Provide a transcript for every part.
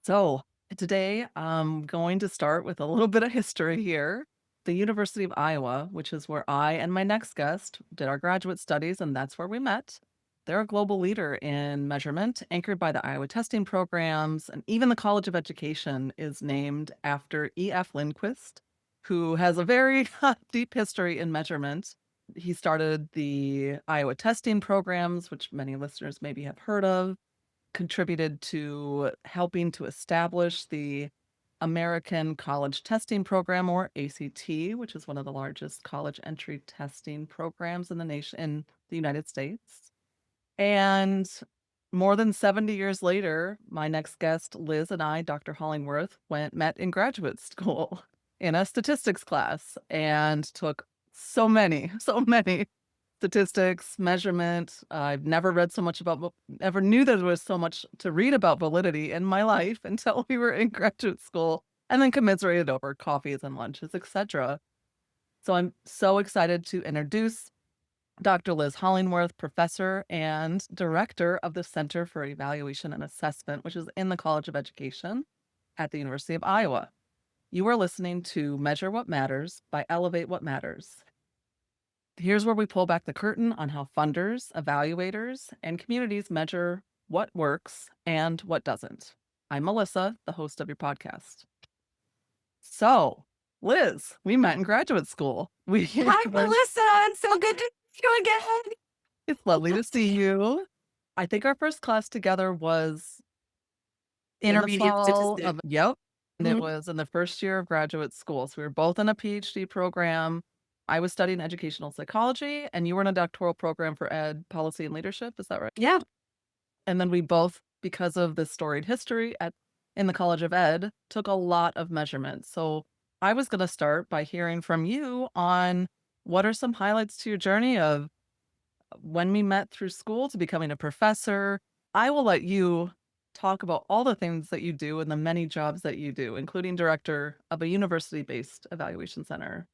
So today I'm going to start with a little bit of history here. The University of Iowa, which is where I and my next guest did our graduate studies, and that's where we met. They're a global leader in measurement, anchored by the Iowa testing programs, and even the College of Education is named after E.F. Lindquist, who has a very deep history in measurement. He started the Iowa testing programs, which many listeners maybe have heard of, contributed to helping to establish the American College Testing Program, or ACT, which is one of the largest college entry testing programs in the United States. And more than 70 years later, my next guest, Liz, and I, Dr. Hollingworth, met in graduate school in a statistics class and took so many statistics, measurement. I've never read so much about, never knew there was so much to read about validity in my life until we were in graduate school, and then commiserated over coffees and lunches, etc. So I'm so excited to introduce Dr. Liz Hollingworth, professor and director of the Center for Evaluation and Assessment, which is in the College of Education at the University of Iowa. You are listening to Measure What Matters by Elevate What Matters. Here's where we pull back the curtain on how funders, evaluators, and communities measure what works and what doesn't. I'm Melissa, the host of your podcast. So, Liz, we met in graduate school. Hi, Melissa. It's so good to see you again. It's lovely to see you. I think our first class together was in the Intermediate fall statistic. of, yep. And it Mhm. was in the first year of graduate school. So we were both in a PhD program. I was studying educational psychology, and you were in a doctoral program for ed policy and leadership. Is that right? Yeah. And then we both, because of this storied history in the College of Ed, took a lot of measurements. So I was going to start by hearing from you on what are some highlights to your journey of when we met through school to becoming a professor. I will let you talk about all the things that you do and the many jobs that you do, including director of a university-based evaluation center.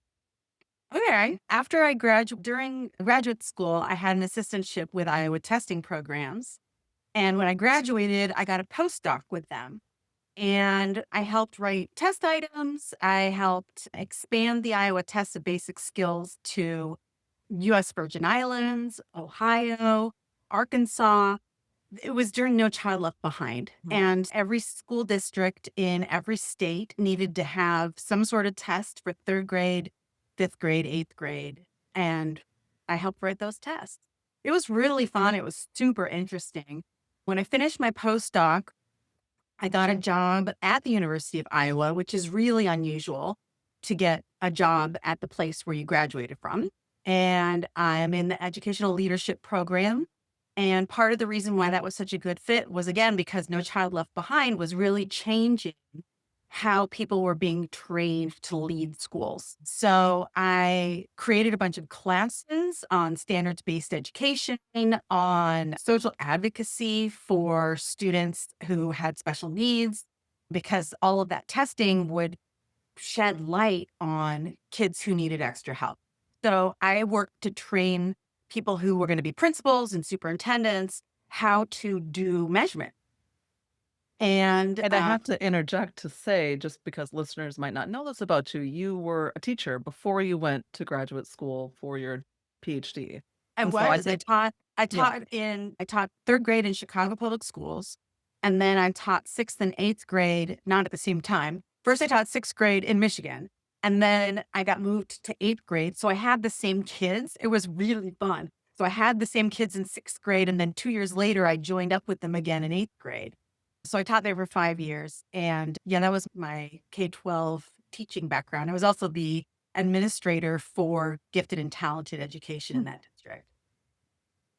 Okay. After I graduated, during graduate school, I had an assistantship with Iowa testing programs. And when I graduated, I got a postdoc with them. And I helped write test items. I helped expand the Iowa test of basic skills to U.S. Virgin Islands, Ohio, Arkansas. It was during No Child Left Behind. Mhm. And every school district in every state needed to have some sort of test for third grade, fifth grade, eighth grade. And I helped write those tests. It was really fun. It was super interesting. When I finished my postdoc, I got a job at the University of Iowa, which is really unusual to get a job at the place where you graduated from. And I'm in the educational leadership program. And part of the reason why that was such a good fit was, again, because No Child Left Behind was really changing how people were being trained to lead schools. So I created a bunch of classes on standards-based education, on social advocacy for students who had special needs, because all of that testing would shed light on kids who needed extra help. So I worked to train people who were going to be principals and superintendents how to do measurement. And And I have to interject to say, just because listeners might not know this about you, you were a teacher before you went to graduate school for your PhD. I And so I was. I think, taught I yeah. taught in I taught 3rd grade in Chicago Public Schools, and then I taught 6th and 8th grade, not at the same time. First, I taught 6th grade in Michigan, and then I got moved to 8th grade, so I had the same kids. It was really fun. So I had the same kids in 6th grade, and then 2 years later, I joined up with them again in 8th grade. So I taught there for 5 years, and yeah, that was my K-12 teaching background. I was also the administrator for gifted and talented education in that district.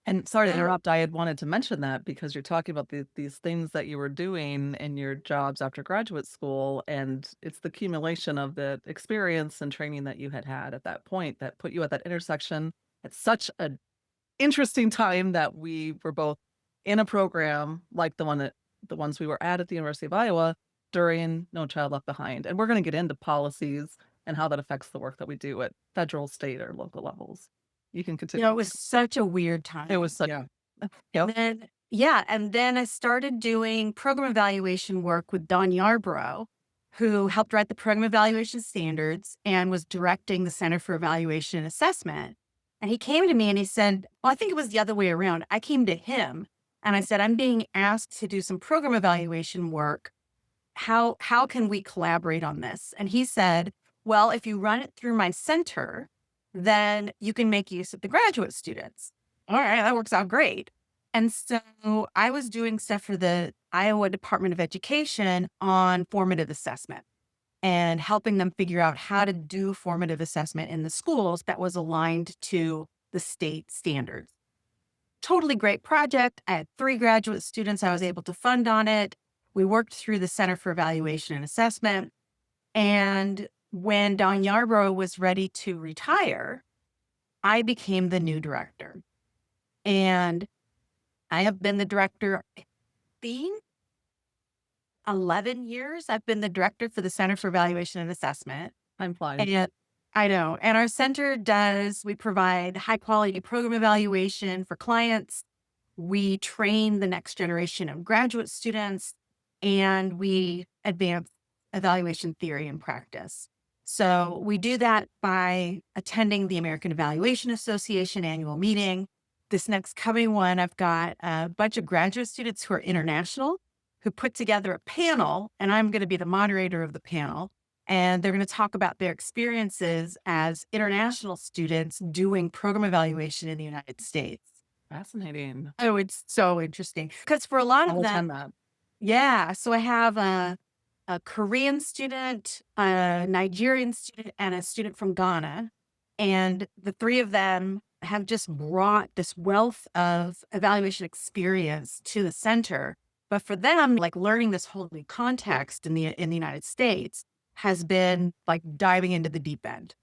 And sorry to interrupt, I had wanted to mention that because you're talking about these things that you were doing in your jobs after graduate school, and it's the accumulation of the experience and training that you had had at that point that put you at that intersection at such an interesting time that we were both in a program like the ones we were at the University of Iowa during No Child Left Behind. And we're going to get into policies and how that affects the work that we do at federal, state, or local levels. You can continue. It was such a weird It was time. such, Yeah. yep. Then Yeah, and then I started doing program evaluation work with Don Yarbrough, who helped write the program evaluation standards and was directing the Center for Evaluation and Assessment. And he came to me and he said, well, I think it was the other way around. I came to him and I said, I'm being asked to do some program evaluation work. How can we collaborate on this? And he said, well, if you run it through my center, then you can make use of the graduate students. All right, that works out great. And so I was doing stuff for the Iowa Department of Education on formative assessment and helping them figure out how to do formative assessment in the schools that was aligned to the state standards. Totally great project. I had 3 graduate students I was able to fund on it. We worked through the Center for Evaluation and Assessment. And when Don Yarbrough was ready to retire, I became the new director. And I have been the director, I think, 11 years. I've been the director for the Center for Evaluation and Assessment. Time flies. And I know. And our center we provide high quality program evaluation for clients. We train the next generation of graduate students and we advance evaluation theory and practice. So we do that by attending the American Evaluation Association annual meeting. This next coming one, I've got a bunch of graduate students who are international who put together a panel, and I'm going to be the moderator of the panel. And they're going to talk about their experiences as international students doing program evaluation in the United States. Fascinating. Oh, it's so interesting because for a lot of I'll them, attend that. yeah. So I have a Korean student, a Nigerian student, and a student from Ghana. And the 3 of them have just brought this wealth of evaluation experience to the center. But for them, like learning this whole new context in the United States has been like diving into the deep end.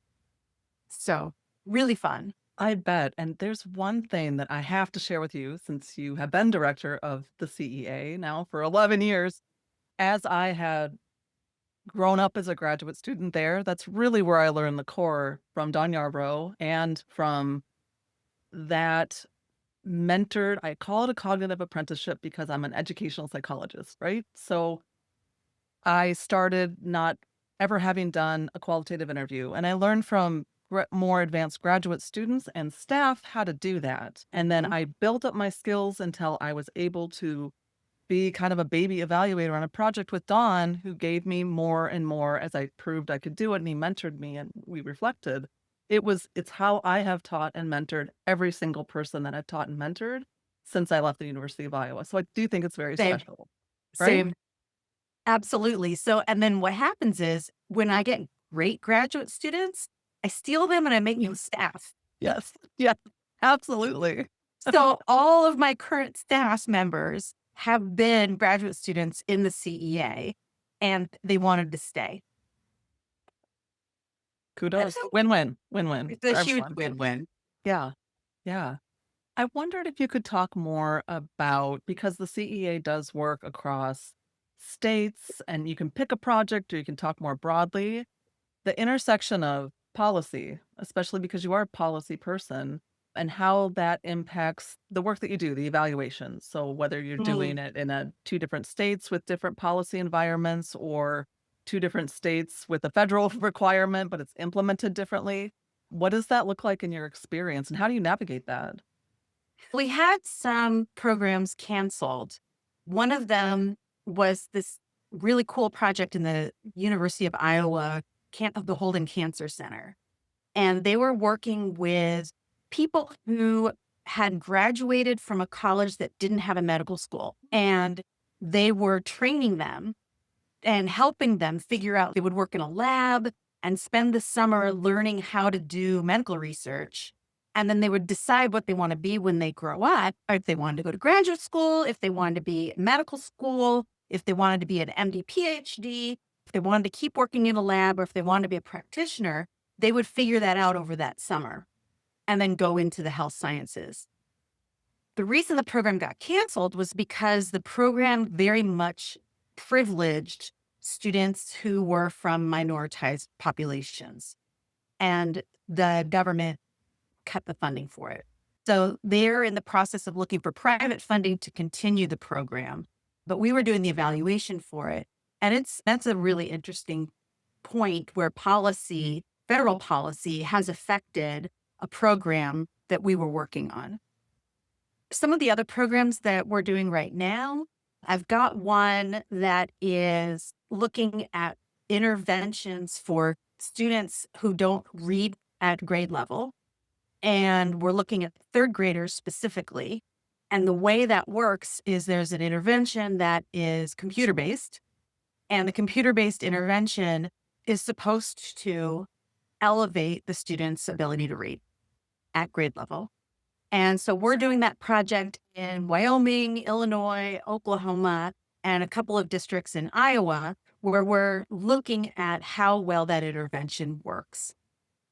So really fun. I bet. And there's one thing that I have to share with you since you have been director of the CEA now for 11 years. As I had grown up as a graduate student there, that's really where I learned the core from Don Yarbrough and from that mentored, I call it a cognitive apprenticeship because I'm an educational psychologist, right? So I started not ever having done a qualitative interview, and I learned from more advanced graduate students and staff how to do that. And then Mhm. I built up my skills until I was able to be kind of a baby evaluator on a project with Don, who gave me more and more as I proved I could do it, and he mentored me and we reflected. It's how I have taught and mentored every single person that I've taught and mentored since I left the University of Iowa. So I do think it's very Same, special, right? same. Absolutely. So, and then what happens is when I get great graduate students, I steal them and I make new staff. Yes. Yeah. Absolutely. So all of my current staff members have been graduate students in the CEA and they wanted to stay. Kudos. Win-win. Win-win It's a for huge everyone. win-win. Yeah. Yeah. I wondered if you could talk more about, because the CEA does work across states and you can pick a project or you can talk more broadly, the intersection of policy, especially because you are a policy person, and how that impacts the work that you do, the evaluations. So whether you're Mm. doing it in two different states with different policy environments or two different states with a federal requirement, but it's implemented differently. What does that look like in your experience and how do you navigate that? We had some programs canceled. One of them was this really cool project in the University of Iowa, the Holden Cancer Center. And they were working with people who had graduated from a college that didn't have a medical school. And they were training them and helping them figure out they would work in a lab and spend the summer learning how to do medical research. And then they would decide what they want to be when they grow up, or if they wanted to go to graduate school, if they wanted to be in medical school, if they wanted to be an MD, PhD, if they wanted to keep working in a lab, or if they wanted to be a practitioner. They would figure that out over that summer and then go into the health sciences. The reason the program got canceled was because the program very much privileged students who were from minoritized populations, and the government cut the funding for it. So they're in the process of looking for private funding to continue the program, but we were doing the evaluation for it. And that's a really interesting point where policy, federal policy, has affected a program that we were working on. Some of the other programs that we're doing right now, I've got one that is looking at interventions for students who don't read at grade level. And we're looking at third graders specifically. And the way that works is there's an intervention that is computer based, and the computer based intervention is supposed to elevate the student's ability to read at grade level. And so we're doing that project in Wyoming, Illinois, Oklahoma, and a couple of districts in Iowa, where we're looking at how well that intervention works.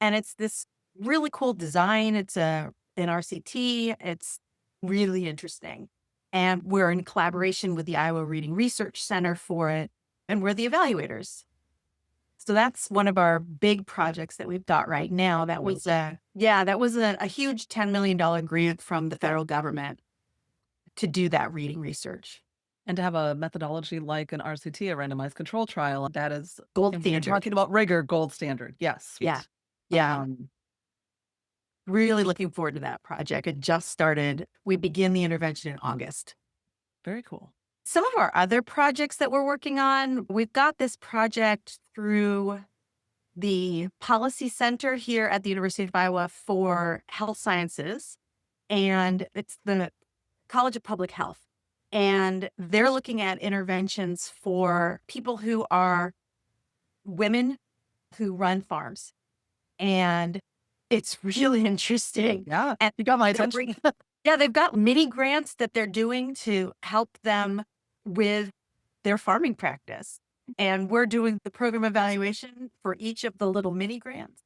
And it's this really cool design. It's an RCT. It's really interesting. And we're in collaboration with the Iowa Reading Research Center for it, and we're the evaluators. So that's one of our big projects that we've got right now. That was a huge $10 million grant from the federal government to do that reading research. And to have a methodology like an RCT, a randomized control trial, that is, Gold if you're standard. talking about rigor, gold standard. Yes. Yeah. Yeah. Um, Really looking forward to that project. It just started. We begin the intervention in August. Very cool. Some of our other projects that we're working on, we've got this project through the Policy Center here at the University of Iowa for Health Sciences, and it's the College of Public Health. And they're looking at interventions for people who are women who run farms. And it's really interesting. Yeah. And You got my attention. yeah, they've got mini grants that they're doing to help them with their farming practice. And we're doing the program evaluation for each of the little mini grants.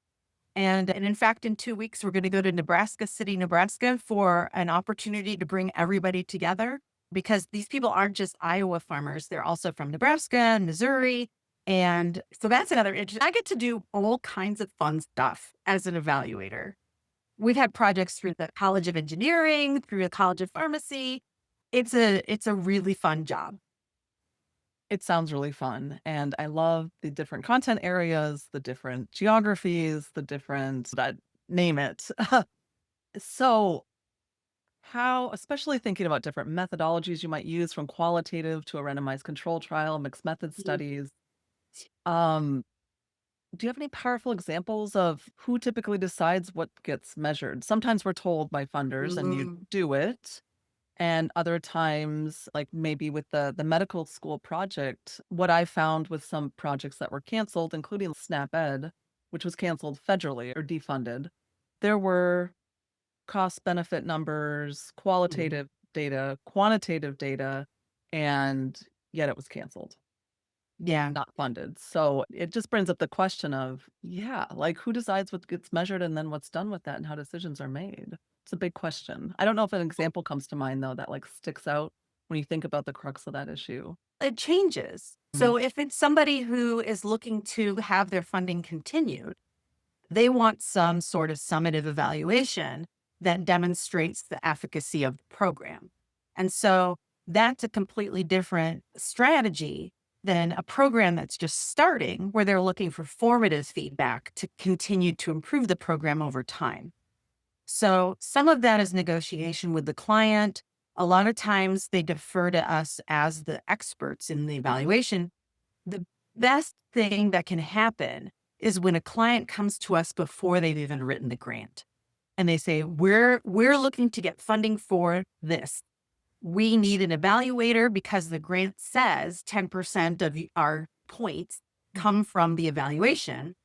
And in fact, in 2 weeks, we're going to go to Nebraska City, Nebraska for an opportunity to bring everybody together, because these people aren't just Iowa farmers. They're also from Nebraska and Missouri. And so that's another interesting. I get to do all kinds of fun stuff as an evaluator. We've had projects through the College of Engineering, through the College of Pharmacy. It's a really fun job. It sounds really fun. And I love the different content areas, the different geographies, the different, name it. So, how, especially thinking about different methodologies you might use from qualitative to a randomized control trial, mixed method studies, um, do you have any powerful examples of who typically decides what gets measured? Sometimes we're told by funders and you do it. And other times, like maybe with the medical school project, what I found with some projects that were canceled, including SNAP Ed, which was canceled federally or defunded, there were cost benefit numbers, qualitative data, quantitative data, and yet it was canceled, Yeah. not funded. So it just brings up the question of, yeah, like who decides what gets measured and then what's done with that and how decisions are made? It's a big question. I don't know if an example comes to mind though that like sticks out when you think about the crux of that issue. It changes. So if it's somebody who is looking to have their funding continued, they want some sort of summative evaluation that demonstrates the efficacy of the program. And so that's a completely different strategy than a program that's just starting, where they're looking for formative feedback to continue to improve the program over time. So some of that is negotiation with the client. A lot of times they defer to us as the experts in the evaluation. The best thing that can happen is when a client comes to us before they've even written the grant and they say, we're looking to get funding for this. We need an evaluator because the grant says 10% of our points come from the evaluation.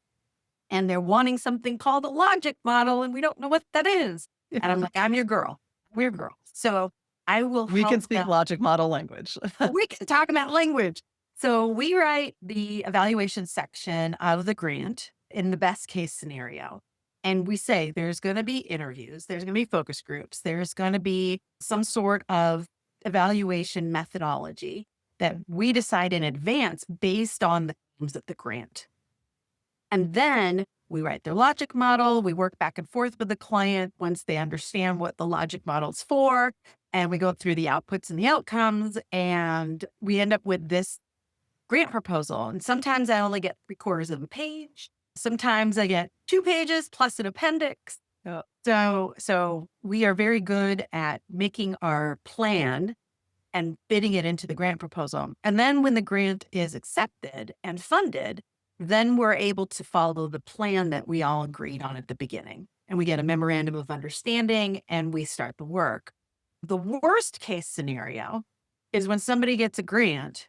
And they're wanting something called a logic model, and we don't know what that is. And I'm like, I'm your girl. We're your girl. So I will We can help speak them. logic model language. We can talk about language. So we write the evaluation section of the grant in the best case scenario. And we say there's going to be interviews, there's going to be focus groups, there's going to be some sort of evaluation methodology that we decide in advance based on the themes of the grant. And then We write their logic model. We work back and forth with the client once they understand what the logic model's for. And we go through the outputs and the outcomes. And we end up with this grant proposal. And sometimes I only get 3/4 of a page. Sometimes I get 2 pages plus an appendix. Yeah. So we are very good at making our plan and fitting it into the grant proposal. And then when the grant is accepted and funded, then we're able to follow the plan that we all agreed on at the beginning. And we get a memorandum of understanding and we start the work. The worst case scenario is when somebody gets a grant,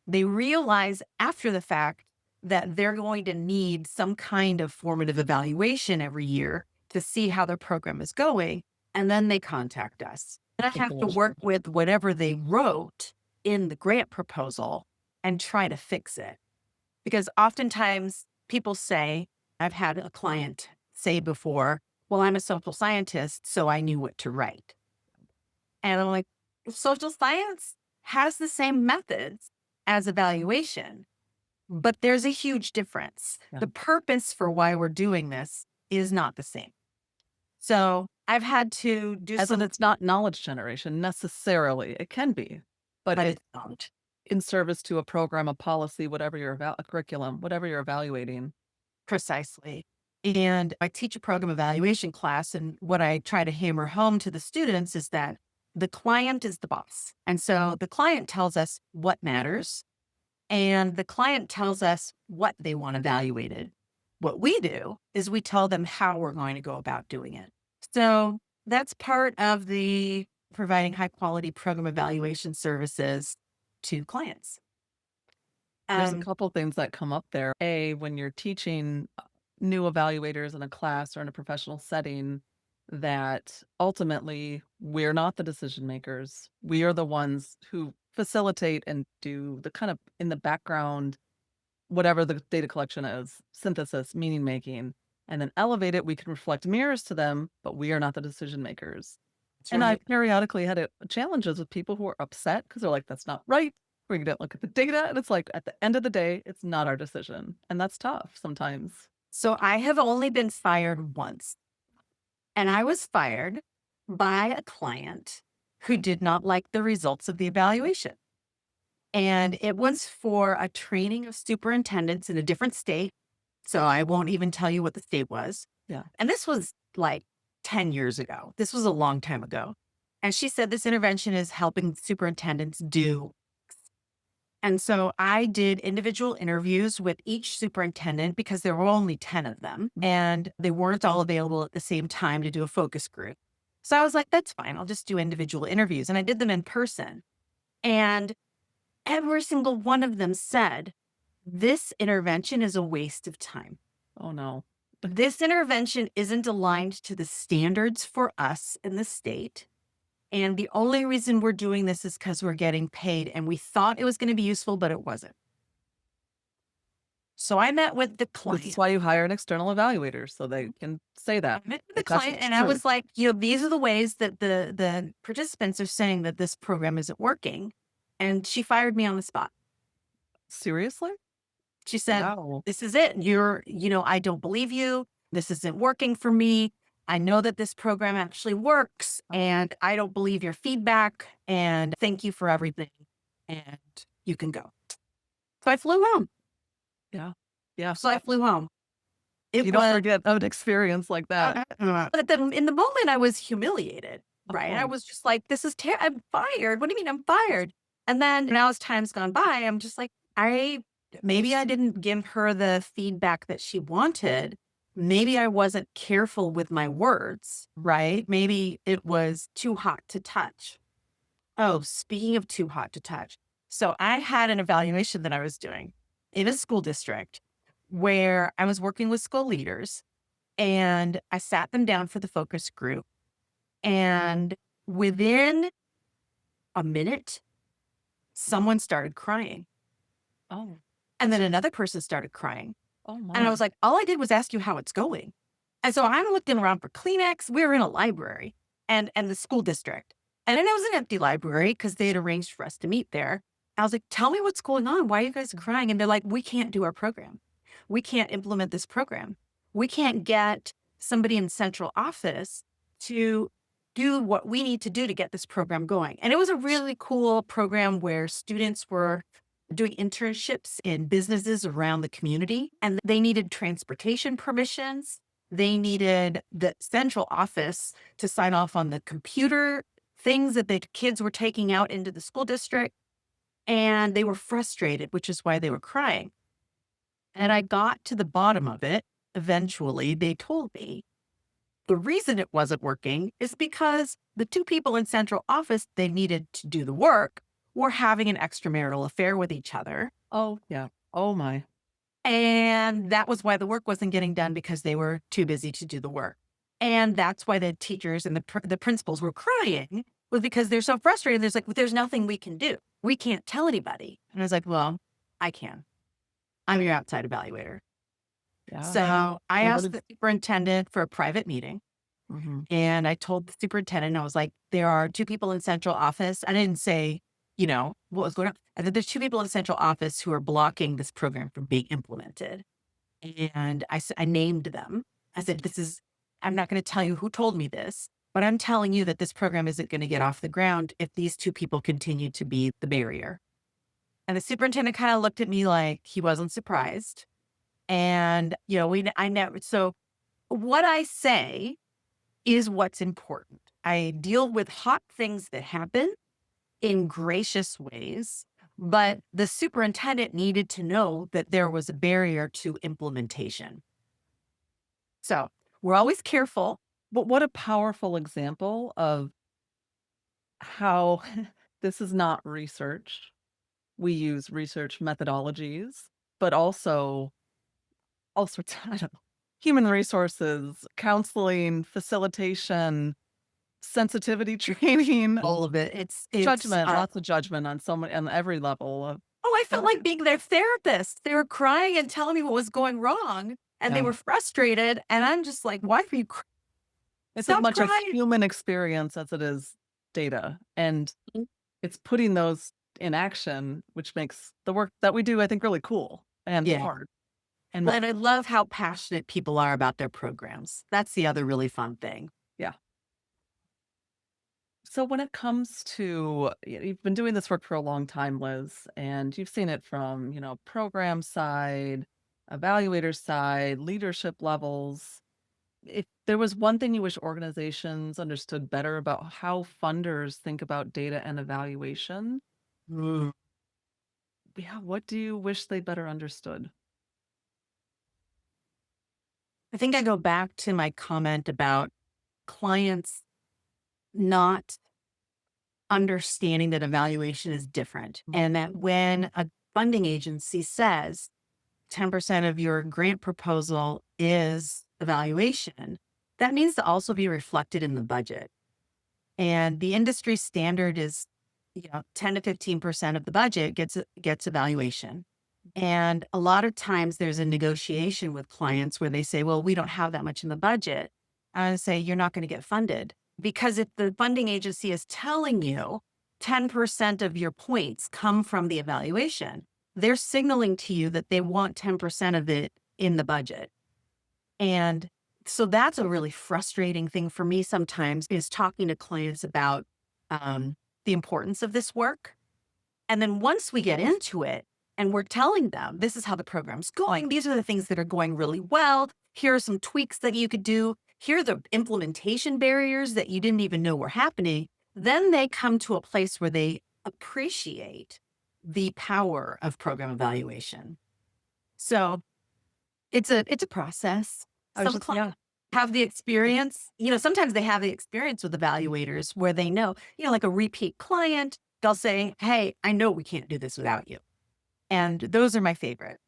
they realize after the fact that they're going to need some kind of formative evaluation every year to see how their program is going. And then they contact us. And I have to work with whatever they wrote in the grant proposal and try to fix it. Because oftentimes people say, I've had a client say before, well, I'm a social scientist, so I knew what to write. And I'm like, social science has the same methods as evaluation, but there's a huge difference. Yeah. The purpose for why we're doing this is not the same. So I've had to do As in, it's not knowledge generation necessarily. It can be, but it's not. in service to a program, a policy, whatever a curriculum, whatever you're evaluating. Precisely. And I teach a program evaluation class. And what I try to hammer home to the students is that the client is the boss. And so the client tells us what matters, and the client tells us what they want evaluated. What we do is we tell them how we're going to go about doing it. So that's part of the providing high quality program evaluation services to clients. There's a couple things that come up there. When you're teaching new evaluators in a class or in a professional setting, that ultimately we're not the decision makers. We are the ones who facilitate and do the kind of in the background, whatever the data collection is, synthesis, meaning making, and then elevate it. We can reflect mirrors to them, but we are not the decision makers. And I periodically had challenges with people who are upset because they're like, that's not right. We didn't look at the data. And it's like, at the end of the day, it's not our decision. And that's tough sometimes. So I have only been fired once. And I was fired by a client who did not like the results of the evaluation. And it was for a training of superintendents in a different state. So I won't even tell you what the state was. Yeah. And this was like 10 years ago. This was a long time ago. And she said this intervention is helping superintendents do. And so I did individual interviews with each superintendent because there were only 10 of them and they weren't all available at the same time to do a focus group. So I was like, that's fine. I'll just do individual interviews. And I did them in person. And every single one of them said, this intervention is a waste of time. Oh, no. This intervention isn't aligned to the standards for us in the state. And the only reason we're doing this is because we're getting paid. And we thought it was going to be useful, but it wasn't. So I met with the client. This is why you hire an external evaluator, so they can say that. I met with the client and I was like, these are the ways that the participants are saying that this program isn't working. And she fired me on the spot. Seriously? She said, Wow. this is it. I don't believe you. This isn't working for me. I know that this program actually works and I don't believe your feedback and thank you for everything. And you can go. So I flew home. Yeah. Yeah. So I flew home. You don't forget an experience like that. But in the moment I was humiliated, right? I was just like, this is terrible. I'm fired. What do you mean I'm fired? And then now as time's gone by, I'm just like, maybe I didn't give her the feedback that she wanted. Maybe I wasn't careful with my words, right? Maybe it was too hot to touch. Oh, speaking of too hot to touch. So I had an evaluation that I was doing in a school district where I was working with school leaders and I sat them down for the focus group. And within a minute, someone started crying. Oh. And then another person started crying. Oh my. And I was like, all I did was ask you how it's going. And so I'm looking around for Kleenex. We were in a library and the school district. And then it was an empty library because they had arranged for us to meet there. I was like, tell me what's going on. Why are you guys crying? And they're like, we can't do our program. we can't implement this program. We can't get somebody in central office to do what we need to do to get this program going. And it was a really cool program where students were doing internships in businesses around the community, and they needed transportation permissions. They needed the central office to sign off on the computer things that the kids were taking out into the school district. And they were frustrated, which is why they were crying. And I got to the bottom of it. Eventually, they told me the reason it wasn't working is because the two people in central office they needed to do the work were having an extramarital affair with each other. Oh, yeah. Oh my. And that was why the work wasn't getting done because they were too busy to do the work. And that's why the teachers and the principals were crying was because they're so frustrated. There's like, there's nothing we can do. We can't tell anybody. And I was like, well, I can. I'm your outside evaluator. Yeah. So I Well, what asked did the superintendent for a private meeting. mhm. And I told the superintendent, I was like, there are two people in central office. I didn't say, what was going on. I said, there's two people in central office who are blocking this program from being implemented. And I named them. I said, I'm not going to tell you who told me this, but I'm telling you that this program isn't going to get off the ground if these two people continue to be the barrier. And the superintendent kind of looked at me like he wasn't surprised. And, I never, so what I say is what's important. I deal with hot things that happen in gracious ways, but the superintendent needed to know that there was a barrier to implementation. So we're always careful. But what a powerful example of how this is not research. We use research methodologies, but also all sorts of, I don't know, human resources, counseling, facilitation, sensitivity training, All of it. judgment, lots of judgment on so many on every level of I felt yeah. like being their therapist. They were crying and telling me what was going wrong and they Yeah. were frustrated. And I'm just like, why are you crying? It's as Stop much a crying. human experience as it is data, and it's putting those in action, which makes the work that we do, I think, really cool and Yeah. hard. And Well, and I love how passionate people are about their programs. That's the other really fun thing. yeah. So when it comes to you've been doing this work for a long time, Liz, and you've seen it from, program side, evaluator side, leadership levels. If there was one thing you wish organizations understood better about how funders think about data and evaluation, Mm. yeah, what do you wish they better understood? I think I go back to my comment about clients not understanding that evaluation is different and that when a funding agency says 10% of your grant proposal is evaluation, that needs to also be reflected in the budget. And the industry standard is, 10 to 15% of the budget gets evaluation. And a lot of times there's a negotiation with clients where they say, well, we don't have that much in the budget. I say, you're not going to get funded because if the funding agency is telling you 10% of your points come from the evaluation, they're signaling to you that they want 10% of it in the budget. And so that's a really frustrating thing for me sometimes is talking to clients about the importance of this work. And then once we get into it and we're telling them, this is how the program's going, these are the things that are going really well. Here are some tweaks that you could do. Here are the implementation barriers that you didn't even know were happening. Then they come to a place where they appreciate the power of program evaluation. So it's a process. I was Some just clients yeah. have the experience, sometimes they have the experience with evaluators where they know, like a repeat client, they'll say, hey, I know we can't do this without you. And those are my favorite.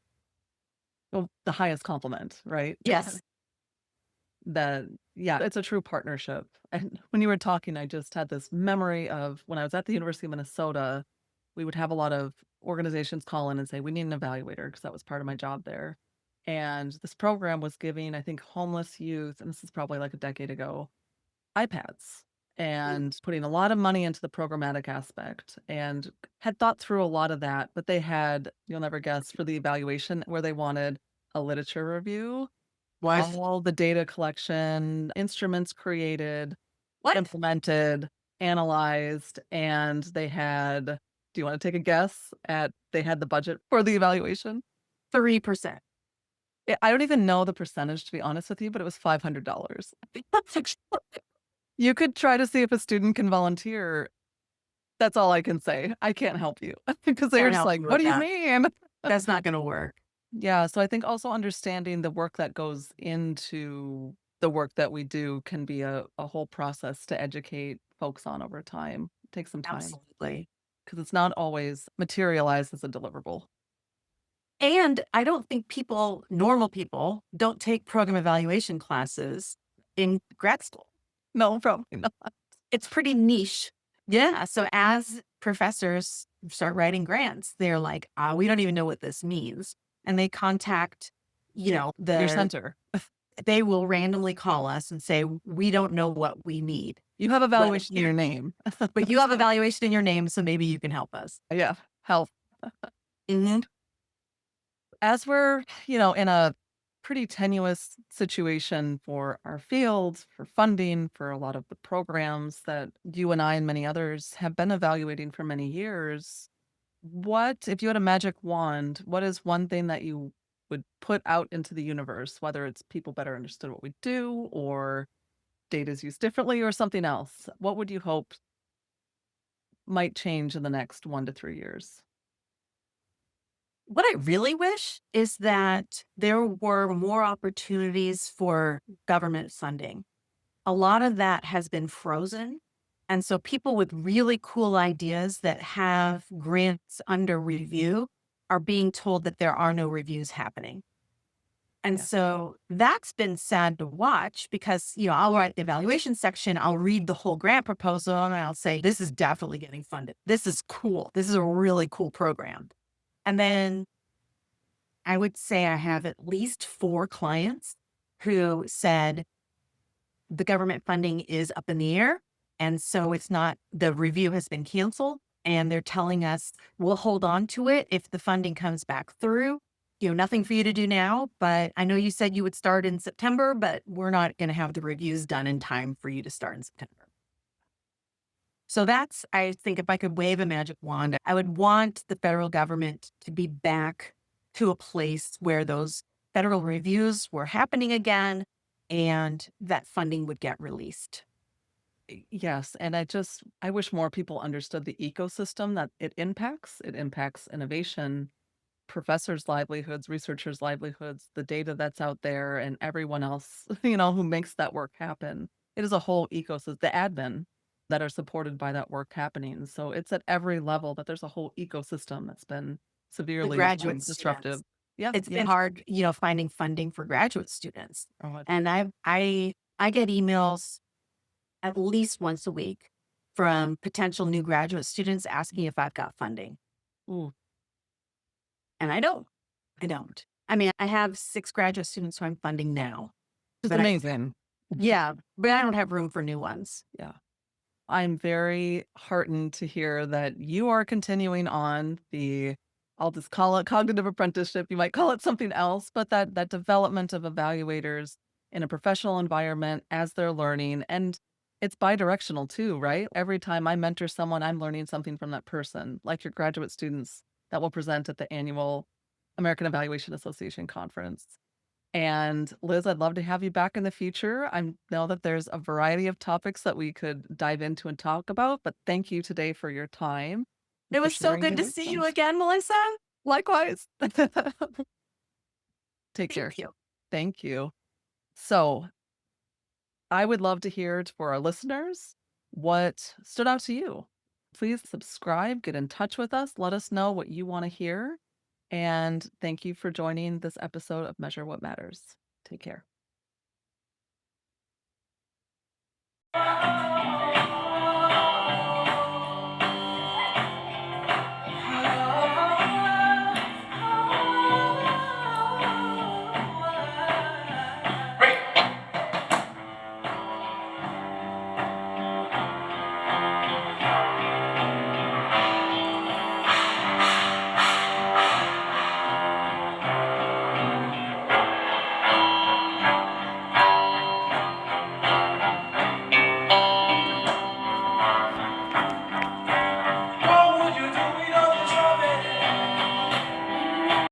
Well, the highest compliment, right? Yes. That yeah, it's a true partnership. And when you were talking, I just had this memory of when I was at the University of Minnesota, we would have a lot of organizations call in and say, "We need an evaluator," because that was part of my job there. And this program was giving, I think, homeless youth, and this is probably like a decade ago, iPads and putting a lot of money into the programmatic aspect and had thought through a lot of that, but they had, you'll never guess, for the evaluation where they wanted a literature review, What? all the data collection, instruments created, What? implemented, analyzed, and they had do you wanna take a guess at they had the budget for the evaluation? 3%. I don't even know the percentage, to be honest with you, but it was $500. You could try to see if a student can volunteer. That's all I can say. I can't help you because they were Can't just help like, you "What with do you that. mean?" That's not gonna work. Yeah, so I think also understanding the work that goes into the work that we do can be a whole process to educate folks on over time. Take some time Absolutely. because it's not always materialized as a deliverable. And I don't think normal people don't take program evaluation classes in grad school. No, probably not. It's pretty niche. Yeah. So as professors start writing grants, they're like, we don't even know what this means. And they contact, Your center. they will randomly call us and say, we don't know what we need. You have But, evaluation in your name. but you have evaluation in your name, so maybe you can help us. Yeah, health. Mhm. As we're, in a pretty tenuous situation for our field, for funding, for a lot of the programs that you and I and many others have been evaluating for many years, what if you had a magic wand, what is one thing that you would put out into the universe, whether it's people better understood what we do or data is used differently or something else? What would you hope might change in the next 1 to 3 years? What I really wish is that there were more opportunities for government funding. A lot of that has been frozen. And so people with really cool ideas that have grants under review are being told that there are no reviews happening. And Yeah. so that's been sad to watch because, I'll write the evaluation section, I'll read the whole grant proposal, and I'll say, this is definitely getting funded. This is cool. This is a really cool program. And then I would say I have at least 4 clients who said the government funding is up in the air. And so it's not, the review has been canceled. And they're telling us we'll hold on to it if the funding comes back through. Nothing for you to do now, but I know you said you would start in September, but we're not going to have the reviews done in time for you to start in September. So I think if I could wave a magic wand, I would want the federal government to be back to a place where those federal reviews were happening again and that funding would get released. Yes, and I wish more people understood the ecosystem that it impacts. It impacts innovation, professors' livelihoods, researchers' livelihoods, the data that's out there, and everyone else, who makes that work happen. It is a whole ecosystem, the admin that are supported by that work happening. So it's at every level that there's a whole ecosystem that's been The severely graduate disruptive. students. Yeah, It's yeah. been hard, finding funding for graduate students. Oh, And I get emails at least once a week from potential new graduate students asking if I've got funding. ooh, And I don't. I don't. I mean, I have 6 graduate students who I'm funding now, just but amazing. but I don't have room for new ones. Yeah. I'm very heartened to hear that you are continuing on I'll just call it cognitive apprenticeship. You might call it something else, but that development of evaluators in a professional environment as they're learning. And it's bidirectional too, right? Every time I mentor someone, I'm learning something from that person, like your graduate students that will present at the annual American Evaluation Association conference. And Liz, I'd love to have you back in the future. I know that there's a variety of topics that we could dive into and talk about, but thank you today for your time and It for was so sharing good your to see you wisdom. again, Melissa. Likewise. Take care. Thank you. Thank you. So I would love to hear for our listeners what stood out to you. Please subscribe, get in touch with us, let us know what you want to hear. And thank you for joining this episode of Measure What Matters. Take care.